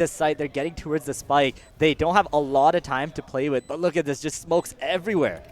this site. They're getting towards the spike. They don't have a lot of time to play with, but look at this, just smokes everywhere.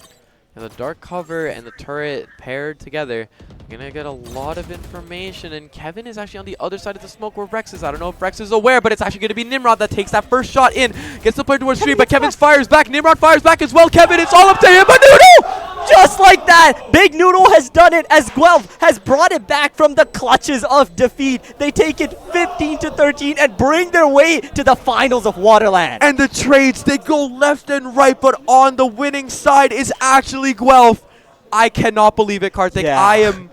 And the dark cover and the turret paired together, you're gonna get a lot of information. And Kevin is actually on the other side of the smoke where Rex is. I don't know if Rex is aware, but it's actually gonna be Nimrod that takes that first shot in, gets the player towards 3, but Kevin fires back. Nimrod fires back as well. Kevin, it's all up to him, but Noodle! Just like that, Big Noodle has done it as Guelph has brought it back from the clutches of defeat. They take it 15-13 and bring their way to the finals of WaterLAN. And the trades, they go left and right, but on the winning side is actually Guelph. I cannot believe it, Karthik. Yeah. I am...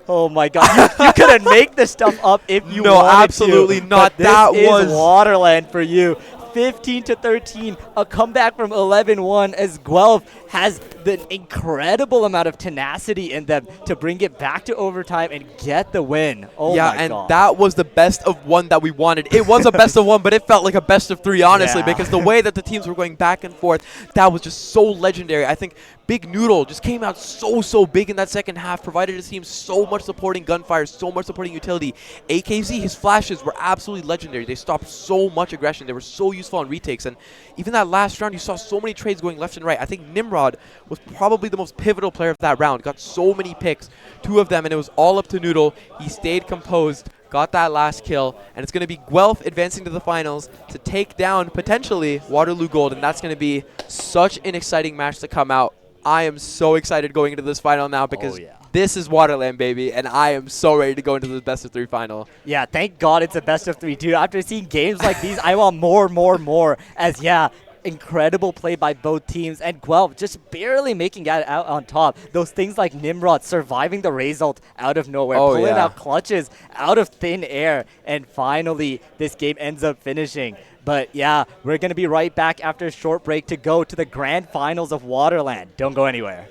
Oh my god, you couldn't make this stuff up if you wanted to. No, absolutely not. But That this was is WaterLAN for you. 15-13, a comeback from 11-1 as Guelph has the incredible amount of tenacity in them to bring it back to overtime and get the win. Oh yeah, my and god. that was the best of one that we wanted. It was a best of one, but it felt like a best of 3, honestly, Yeah. because the way that the teams were going back and forth, that was just so legendary. I think Big Noodle just came out so big in that second half, provided his team so much supporting gunfire, so much supporting utility. AKZ, his flashes were absolutely legendary. They stopped so much aggression. They were so useful on retakes, and even that last round, you saw so many trades going left and right. I think Nimrod was probably the most pivotal player of that round. Got so many picks, 2 of them, and it was all up to Noodle. He stayed composed, got that last kill, and it's going to be Guelph advancing to the finals to take down, potentially, Waterloo Gold, and that's going to be such an exciting match to come out. I am so excited going into this final now because this is WaterLAN, baby, and I am so ready to go into this best of 3 final. Yeah, thank God it's a best of 3, dude. After seeing games like these, I want more. As, yeah, incredible play by both teams, and Guelph just barely making it out on top. Those things like Nimrod surviving the result out of nowhere, pulling out clutches out of thin air, and finally this game ends up finishing. But yeah, we're going to be right back after a short break to go to the grand finals of WaterLAN. Don't go anywhere.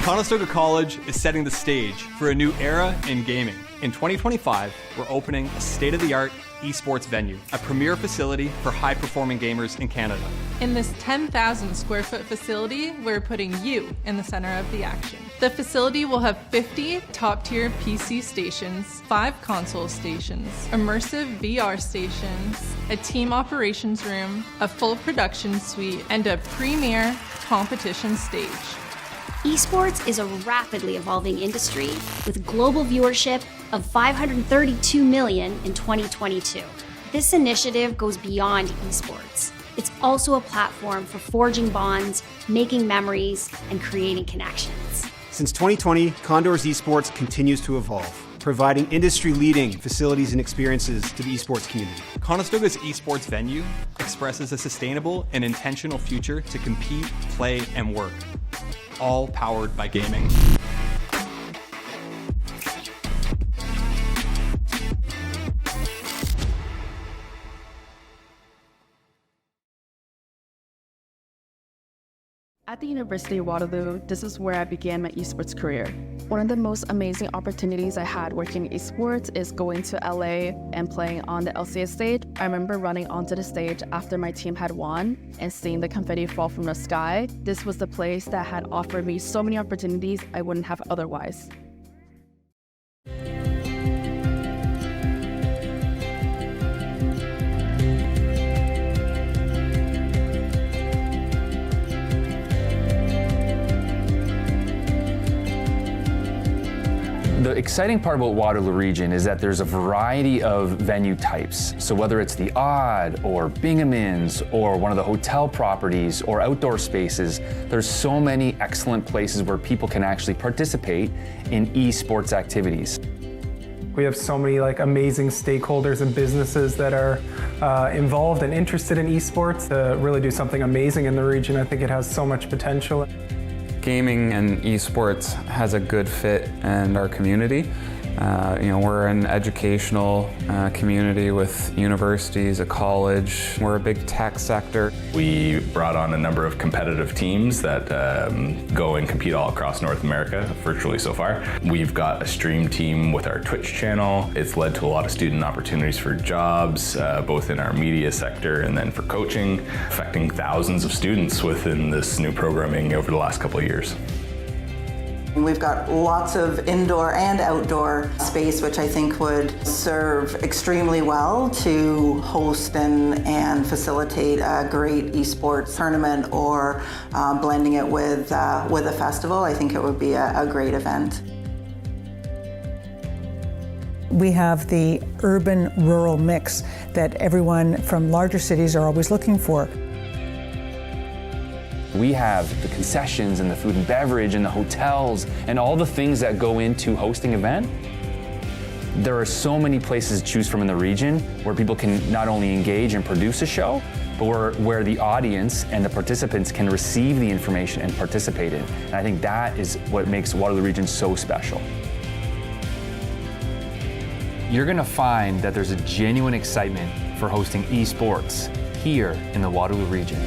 Conestoga College is setting the stage for a new era in gaming. In 2025, we're opening a state-of-the-art esports venue, a premier facility for high-performing gamers in Canada. In this 10,000 square foot facility, we're putting you in the center of the action. The facility will have 50 top-tier PC stations, 5 console stations, immersive VR stations, a team operations room, a full production suite, and a premier competition stage. Esports is a rapidly evolving industry with global viewership of 532 million in 2022. This initiative goes beyond esports. It's also a platform for forging bonds, making memories, and creating connections. Since 2020, Condor's esports continues to evolve, providing industry-leading facilities and experiences to the esports community. Conestoga's esports venue expresses a sustainable and intentional future to compete, play, and work, all powered by gaming. At the University of Waterloo, this is where I began my esports career. One of the most amazing opportunities I had working in esports is going to LA and playing on the LCS stage. I remember running onto the stage after my team had won and seeing the confetti fall from the sky. This was the place that had offered me so many opportunities I wouldn't have otherwise. The exciting part about Waterloo region is that there's a variety of venue types. So whether it's the Odd or Bingham Inns or one of the hotel properties or outdoor spaces, there's so many excellent places where people can actually participate in esports activities. We have so many amazing stakeholders and businesses that are involved and interested in esports to really do something amazing in the region. I think it has so much potential. Gaming and esports has a good fit in our community. We're an educational community with universities, a college. We're a big tech sector. We brought on a number of competitive teams that go and compete all across North America, virtually so far. We've got a stream team with our Twitch channel. It's led to a lot of student opportunities for jobs, both in our media sector and then for coaching, affecting thousands of students within this new programming over the last couple of years. We've got lots of indoor and outdoor space, which I think would serve extremely well to host and facilitate a great esports tournament or blending it with a festival. I think it would be a great event. We have the urban-rural mix that everyone from larger cities are always looking for. We have the concessions and the food and beverage and the hotels and all the things that go into hosting an event. There are so many places to choose from in the region where people can not only engage and produce a show, but where the audience and the participants can receive the information and participate in. And I think that is what makes Waterloo Region so special. You're gonna find that there's a genuine excitement for hosting esports here in the Waterloo region.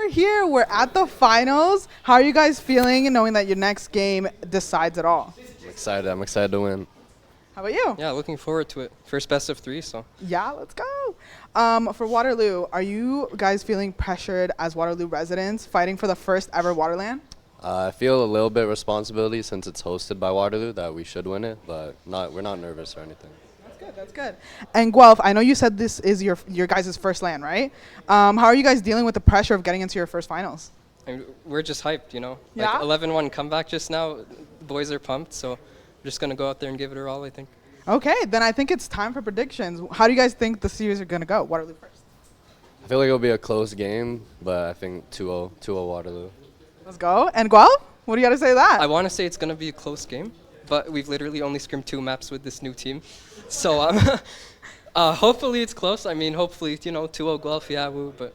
we're here. We're at the finals. How are you guys feeling knowing that your next game decides it all? I'm excited to win. How about you? Yeah, looking forward to it. First best of 3, so. Yeah, let's go. For Waterloo, are you guys feeling pressured as Waterloo residents fighting for the first ever WaterLAN? I feel a little bit responsibility since it's hosted by Waterloo that we should win it, but we're not nervous or anything. That's good. And Guelph, I know you said this is your guys' first LAN, right? How are you guys dealing with the pressure of getting into your first finals? I mean, we're just hyped, you know. Yeah? Like 11-1 comeback just now. The boys are pumped, so we're just going to go out there and give it our all, I think. Okay, then I think it's time for predictions. How do you guys think the series are going to go? Waterloo first. I feel like it'll be a close game, but I think 2-0 Waterloo. Let's go. And Guelph, what do you got to say to that? I want to say it's going to be a close game, but we've literally only scrimmed 2 maps with this new team. So hopefully it's close. I mean, hopefully, 2-0 Guelph, yeah, woo, but,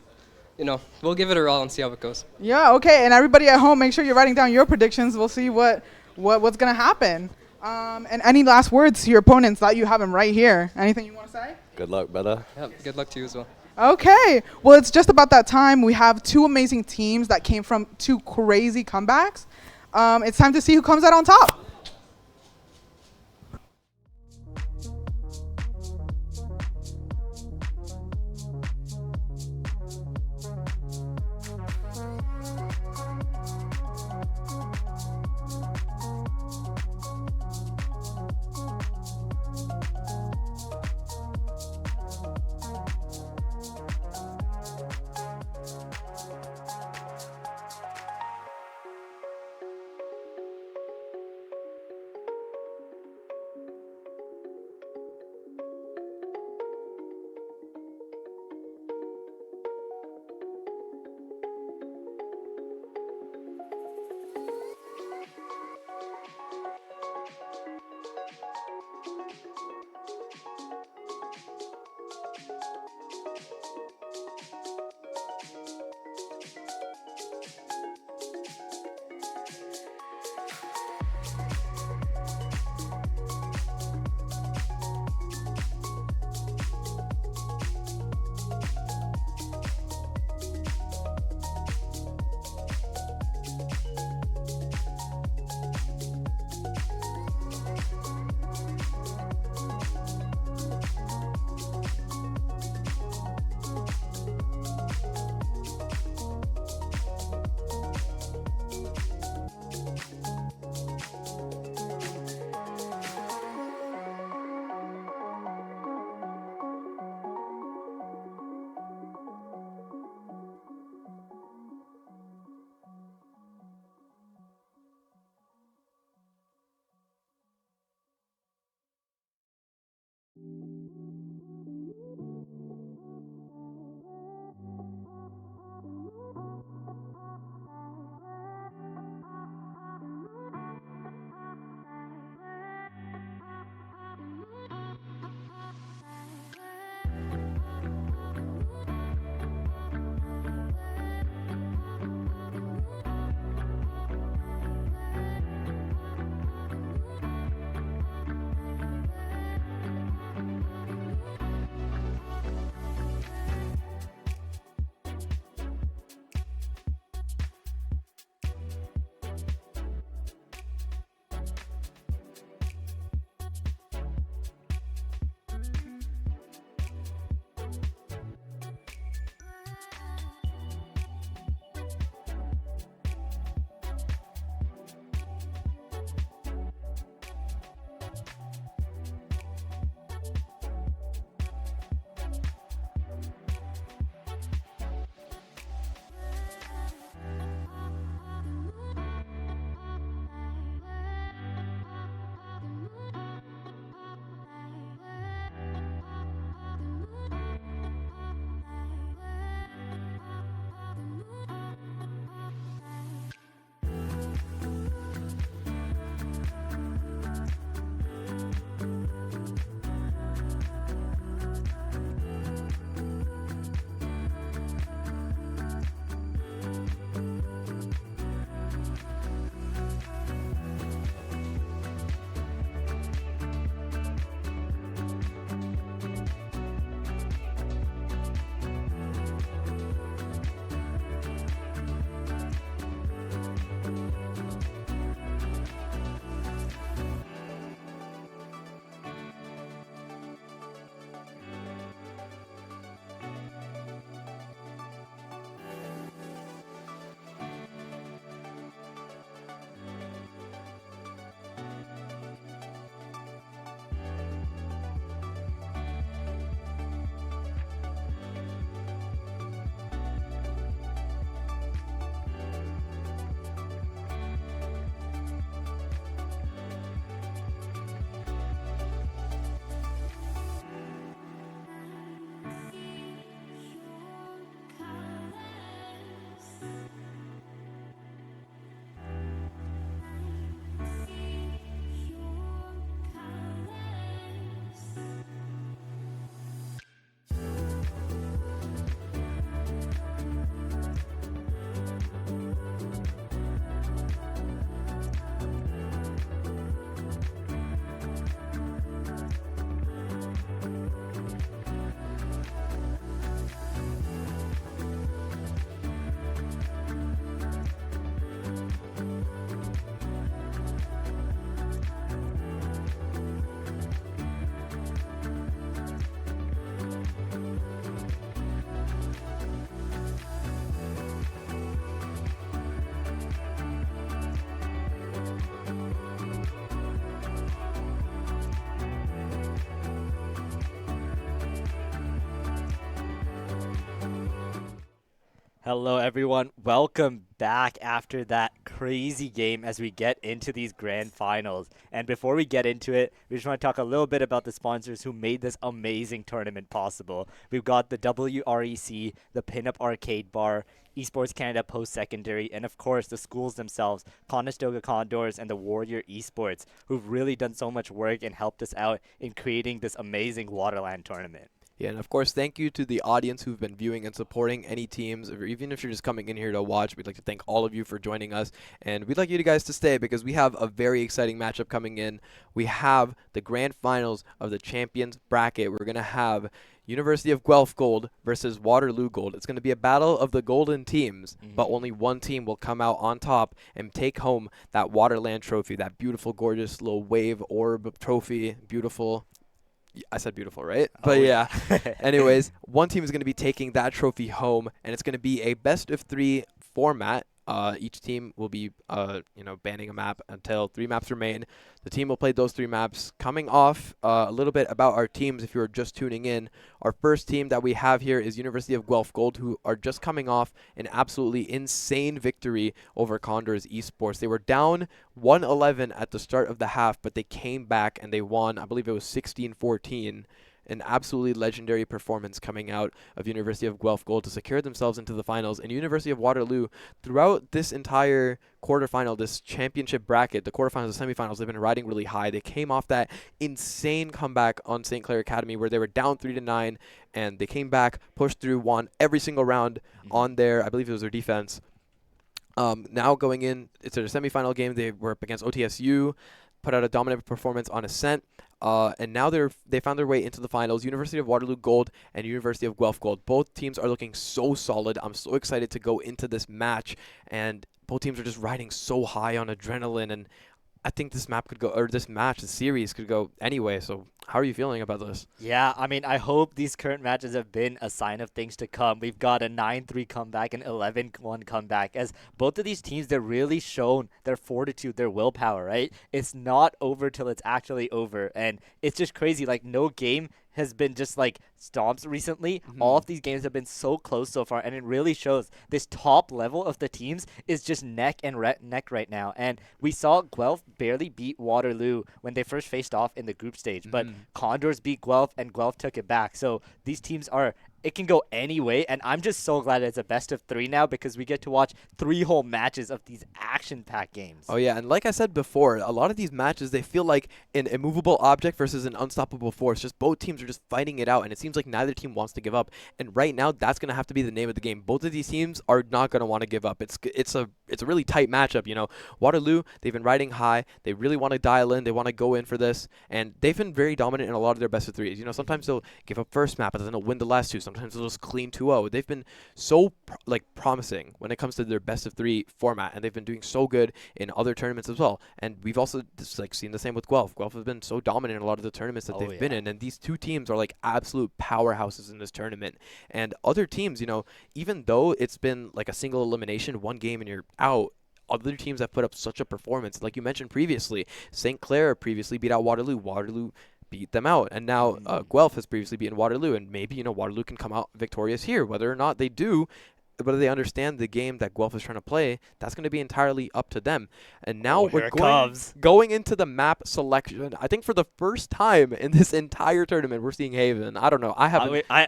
we'll give it our all and see how it goes. Yeah, okay. And everybody at home, make sure you're writing down your predictions. We'll see what's going to happen. And any last words to your opponents that you have them right here? Anything you want to say? Good luck, brother. Yeah, good luck to you as well. Okay. Well, it's just about that time. We have 2 amazing teams that came from 2 crazy comebacks. It's time to see who comes out on top. Hello, everyone. Welcome back after that crazy game as we get into these grand finals. And before we get into it, we just want to talk a little bit about the sponsors who made this amazing tournament possible. We've got the WREC, the Pinup Arcade Bar, Esports Canada Post-Secondary, and of course the schools themselves, Conestoga Condors and the Warrior Esports, who've really done so much work and helped us out in creating this amazing WaterLAN tournament. Yeah, and of course, thank you to the audience who've been viewing and supporting any teams, or even if you're just coming in here to watch. We'd like to thank all of you for joining us, and we'd like you guys to stay because we have a very exciting matchup coming in. We have the grand finals of the Champions Bracket. We're going to have University of Guelph Gold versus Waterloo Gold. It's going to be a battle of the golden teams, but only one team will come out on top and take home that WaterLAN trophy, that beautiful, gorgeous little wave orb trophy. Beautiful. I said beautiful, right? But yeah. Anyways, one team is going to be taking that trophy home, and it's going to be a best-of-3 format. Each team will be, banning a map until 3 maps remain. The team will play those 3 maps. Coming off a little bit about our teams, if you are just tuning in, our first team that we have here is University of Guelph Gold, who are just coming off an absolutely insane victory over Condors Esports. They were down 1-11 at the start of the half, but they came back and they won. I believe it was 16-14. An absolutely legendary performance coming out of University of Guelph Gold to secure themselves into the finals. And University of Waterloo, throughout this entire quarterfinal, this championship bracket, the quarterfinals, the semifinals, they've been riding really high. They came off that insane comeback on St. Clair Academy where they were down 3-9, and they came back, pushed through, won every single round on their, I believe it was their defense. Now going in, it's their semifinal game. They were up against OTSU, put out a dominant performance on Ascent. And now they found their way into the finals. University of Waterloo Gold and University of Guelph Gold. Both teams are looking so solid. I'm so excited to go into this match. And both teams are just riding so high on adrenaline. And I think this map could go, or this match, the series could go anyway. So how are you feeling about this? Yeah, I mean, I hope these current matches have been a sign of things to come. We've got a 9-3 comeback and 11-1 comeback. As both of these teams, they're really shown their fortitude, their willpower, right? It's not over till it's actually over. And it's just crazy. Like, no game has been just like stomps recently. All of these games have been so close so far, and it really shows this top level of the teams is just neck and neck right now. And we saw Guelph barely beat Waterloo when they first faced off in the group stage, but Condors beat Guelph and Guelph took it back. So these teams are, it can go any way, and I'm just so glad it's a best of 3 now because we get to watch 3 whole matches of these action-packed games. Oh yeah, and like I said before, a lot of these matches, they feel like an immovable object versus an unstoppable force. Just both teams are just fighting it out, and it seems like neither team wants to give up. And right now, that's going to have to be the name of the game. Both of these teams are not going to want to give up. It's a really tight matchup, you know. Waterloo, they've been riding high. They really want to dial in. They want to go in for this, and they've been very dominant in a lot of their best of 3s. You know, sometimes they'll give up first map, but then they'll win the last 2. Sometimes they'll just clean 2-0. They've been so promising when it comes to their best of 3 format, and they've been doing so good in other tournaments as well. And we've also seen the same with Guelph. Guelph has been so dominant in a lot of the tournaments that they've been in, and these 2 teams are like absolute powerhouses in this tournament. And other teams, you know, even though it's been like a single elimination, 1 game and you're out, other teams have put up such a performance. Like you mentioned previously, St. Clair previously beat out Waterloo. Waterloo beat them out, and now Guelph has previously beaten Waterloo, and maybe, you know, Waterloo can come out victorious here. Whether or not they do, whether they understand the game that Guelph is trying to play, that's going to be entirely up to them. And now we're going into the map selection. I think for the first time in this entire tournament, we're seeing Haven. I don't know.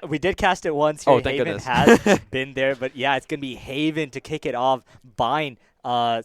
We did cast it once here. Oh, thank Haven goodness. has been there, but yeah, it's going to be Haven to kick it off. Bind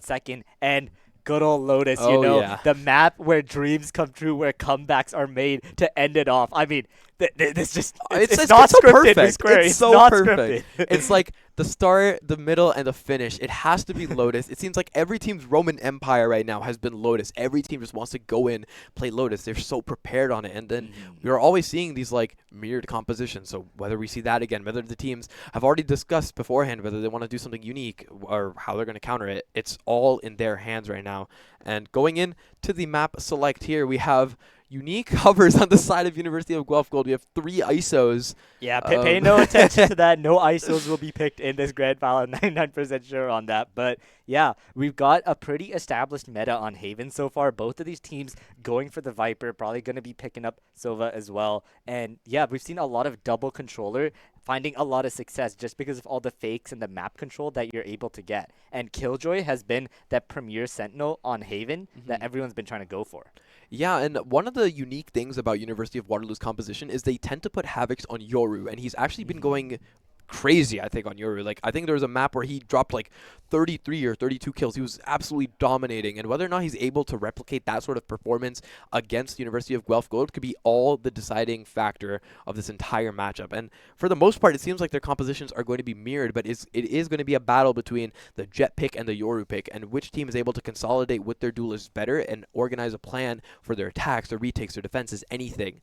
second, and good old Lotus, you know, the map where dreams come true, where comebacks are made to end it off. I mean, this just, it's not so scripted. Perfect. It's so not perfect. Scripted. It's like the start, the middle, and the finish. It has to be Lotus. It seems like every team's Roman Empire right now has been Lotus. Every team just wants to go in, play Lotus. They're so prepared on it. And then we're always seeing these like mirrored compositions. So whether we see that again, whether the teams have already discussed beforehand whether they want to do something unique or how they're going to counter it, it's all in their hands right now. And going in to the map select here, we have unique covers on the side of University of Guelph Gold. We have 3 ISOs. Yeah, pay no attention to that. No ISOs will be picked in this grand final. I'm 99% sure on that. But yeah, we've got a pretty established meta on Haven so far. Both of these teams going for the Viper, probably going to be picking up Sova as well. And yeah, we've seen a lot of double controller finding a lot of success just because of all the fakes and the map control that you're able to get. And Killjoy has been that premier sentinel on Haven that everyone's been trying to go for. Yeah, and one of the unique things about University of Waterloo's composition is they tend to put Havocs on Yoru, and he's actually been going crazy, I think, on Yoru. Like, I think there was a map where he dropped like 33 or 32 kills. He was absolutely dominating, and whether or not he's able to replicate that sort of performance against University of Guelph Gold could be all the deciding factor of this entire matchup. And for the most part, it seems like their compositions are going to be mirrored, but it is going to be a battle between the Jet pick and the Yoru pick, and which team is able to consolidate with their duelists better and organize a plan for their attacks, their retakes, their defenses, anything.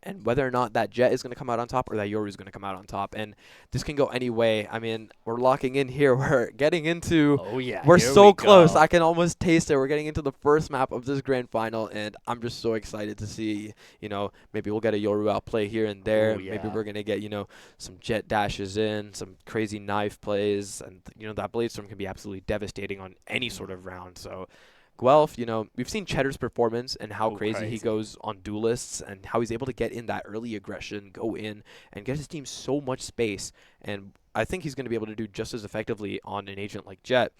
And whether or not that Jet is going to come out on top or that Yoru is going to come out on top. And this can go any way. I mean, we're locking in here. We're getting into... Oh, yeah. We're so close. Go. I can almost taste it. We're getting into the first map of this grand final, and I'm just so excited to see, you know, maybe we'll get a Yoru outplay here and there. Oh, yeah. Maybe we're going to get, you know, some Jet dashes in, some crazy knife plays. And, you know, that Blade Storm can be absolutely devastating on any sort of round. So... Guelph, you know, we've seen Cheddar's performance and how crazy he goes on duelists and how he's able to get in that early aggression, go in, and get his team so much space. And I think he's going to be able to do just as effectively on an agent like Jet.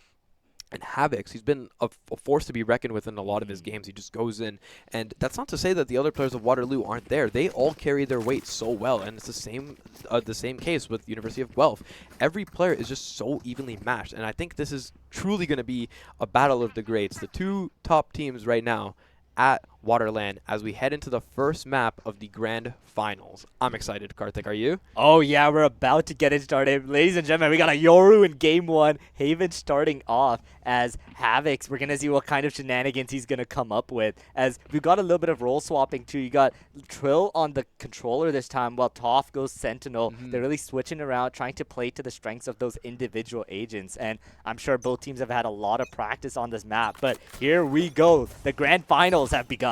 And Havocs, he's been a force to be reckoned with in a lot of his games. He just goes in. And that's not to say that the other players of Waterloo aren't there. They all carry their weight so well. And it's the same case with University of Guelph. Every player is just so evenly matched. And I think this is truly going to be a battle of the greats. The two top teams right now at WaterLAN as we head into the first map of the grand finals. I'm excited, Karthik. Are you? Oh, yeah, we're about to get it started. Ladies and gentlemen, we got a Yoru in game one. Haven starting off as Havocs. We're going to see what kind of shenanigans he's going to come up with. As we've got a little bit of role swapping, too. You got Trill on the controller this time while Toph goes Sentinel. They're really switching around, trying to play to the strengths of those individual agents. And I'm sure both teams have had a lot of practice on this map. But here we go. The grand finals have begun.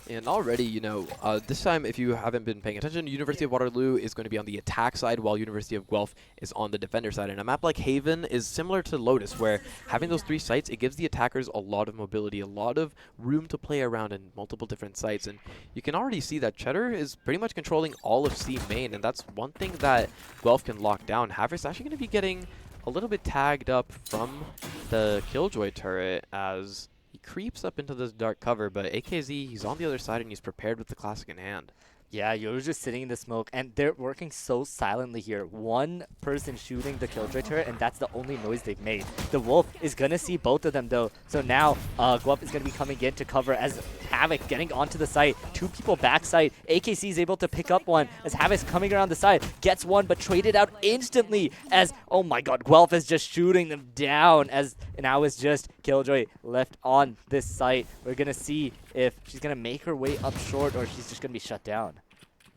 And already, you know, this time, if you haven't been paying attention, University of Waterloo is going to be on the attack side while University of Guelph is on the defender side. And a map like Haven is similar to Lotus, where having those three sites, it gives the attackers a lot of mobility, a lot of room to play around in multiple different sites. And you can already see that Cheddar is pretty much controlling all of C main, and that's one thing that Guelph can lock down. Haver's actually going to be getting a little bit tagged up from the Killjoy turret as... creeps up into this dark cover, but AKZ, he's on the other side and he's prepared with the classic in hand. Yeah, Yoru's just sitting in the smoke, and they're working so silently here. One person shooting the Killjoy turret, and that's the only noise they've made. The Wolf is going to see both of them, though. So now, Guelph is going to be coming in to cover as Havoc getting onto the site. Two people backside. AKC is able to pick up one as Havoc's coming around the side. Gets one, but traded out instantly as, oh my god, Guelph is just shooting them down as now it's just Killjoy left on this site. We're going to see if she's going to make her way up short or she's just going to be shut down.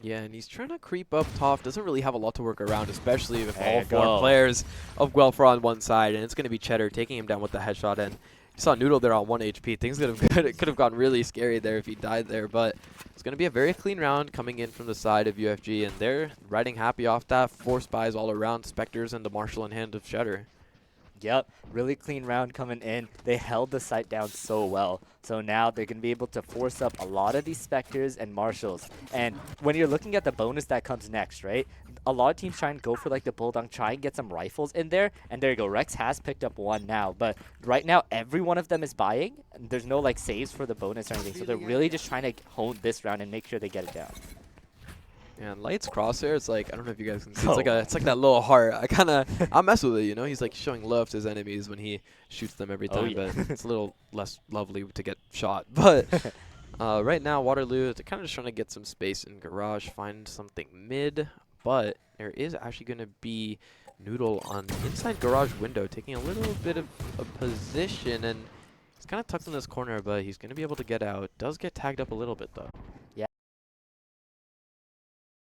Yeah, and he's trying to creep up. Toph doesn't really have a lot to work around, especially if all four players of Guelph are on one side, and it's going to be Cheddar taking him down with the headshot. And you saw Noodle there on 1 HP. Things could have gone really scary there if he died there, but it's going to be a very clean round coming in from the side of UFG, and they're riding happy off that. 4 spies all around, Spectres and the Marshal in hand of Cheddar. Yep, really clean round coming in. They held the site down so well. So now they're going to be able to force up a lot of these Spectres and Marshals. And when you're looking at the bonus that comes next, right? A lot of teams try and go for like the Bulldog, try and get some rifles in there. And there you go. Rex has picked up one now. But right now, every one of them is buying. And there's no like saves for the bonus or anything. So they're really just trying to hone this round and make sure they get it down. And Light's crosshair, it's like, I don't know if you guys can see, it's like that little heart. I mess with it, you know? He's like showing love to his enemies when he shoots them every time, but it's a little less lovely to get shot. But right now, Waterloo, they're kind of just trying to get some space in garage, find something mid, but there is actually going to be Noodle on the inside garage window, taking a little bit of a position, and he's kind of tucked in this corner, but he's going to be able to get out. Does get tagged up a little bit, though.